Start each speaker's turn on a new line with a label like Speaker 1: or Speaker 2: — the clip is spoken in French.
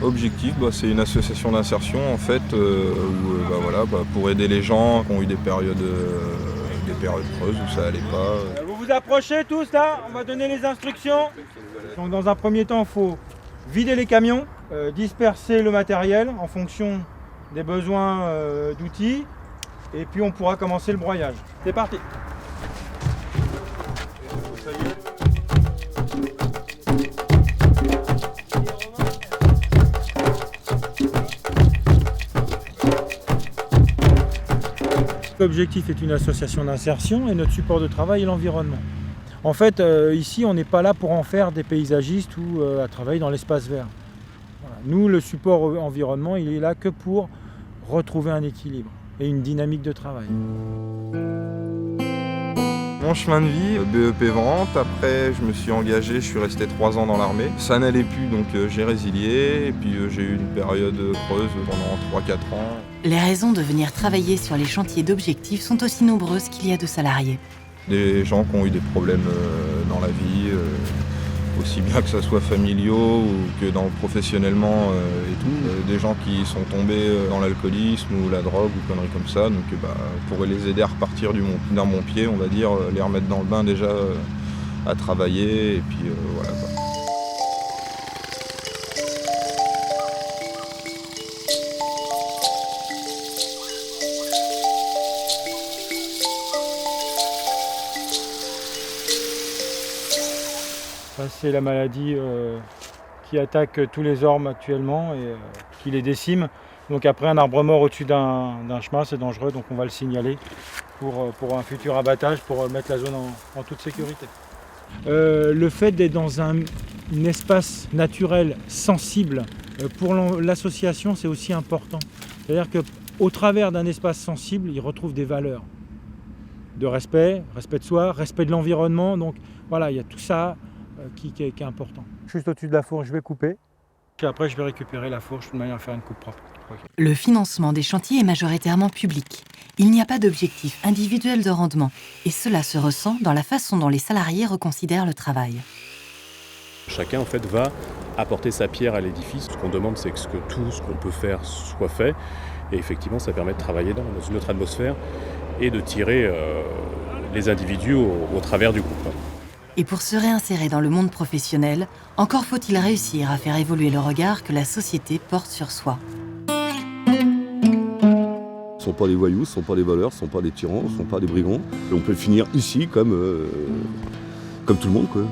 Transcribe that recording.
Speaker 1: Objectif, c'est une association d'insertion en fait, pour aider les gens qui ont eu des périodes creuses où ça allait pas.
Speaker 2: Vous vous approchez tous là, on va donner les instructions. Donc dans un premier temps, il faut vider les camions, disperser le matériel en fonction des besoins d'outils, et puis on pourra commencer le broyage. C'est parti. L'objectif est une association d'insertion et notre support de travail est l'environnement. En fait, ici, on n'est pas là pour en faire des paysagistes ou à travailler dans l'espace vert. Voilà. Nous, le support environnement, il est là que pour retrouver un équilibre et une dynamique de travail.
Speaker 1: Mon chemin de vie, BEP vente, après je me suis engagé, je suis resté 3 ans dans l'armée. Ça n'allait plus, donc j'ai résilié, et puis j'ai eu une période creuse pendant 3-4 ans.
Speaker 3: Les raisons de venir travailler sur les chantiers d'Objectif sont aussi nombreuses qu'il y a de salariés.
Speaker 1: Des gens qui ont eu des problèmes dans la vie, aussi bien que ça soit familiaux ou que professionnellement et tout. Des gens qui sont tombés dans l'alcoolisme ou la drogue ou conneries comme ça. Donc on pourrait les aider à repartir d'un bon pied, on va dire, les remettre dans le bain déjà à travailler et puis voilà.
Speaker 2: C'est la maladie qui attaque tous les ormes actuellement et qui les décime. Donc après un arbre mort au-dessus d'un chemin, c'est dangereux, donc on va le signaler pour un futur abattage, pour mettre la zone en toute sécurité. Le fait d'être dans un espace naturel sensible, pour l'association, c'est aussi important. C'est-à-dire qu'au travers d'un espace sensible, ils retrouvent des valeurs de respect de soi, respect de l'environnement. Donc voilà, il y a tout ça qui est important. Juste au-dessus de la fourche, je vais couper. Puis après, je vais récupérer la fourche de manière à faire une coupe propre. Okay.
Speaker 3: Le financement des chantiers est majoritairement public. Il n'y a pas d'objectif individuel de rendement. Et cela se ressent dans la façon dont les salariés reconsidèrent le travail.
Speaker 4: Chacun, en fait, va apporter sa pierre à l'édifice. Ce qu'on demande, c'est que tout ce qu'on peut faire soit fait. Et effectivement, ça permet de travailler dans une autre atmosphère et de tirer les individus au travers du groupe.
Speaker 3: Et pour se réinsérer dans le monde professionnel, encore faut-il réussir à faire évoluer le regard que la société porte sur soi.
Speaker 5: Ce ne sont pas des voyous, ce ne sont pas des voleurs, ce ne sont pas des tyrans, ce ne sont pas des brigands. Et on peut finir ici comme tout le monde, quoi.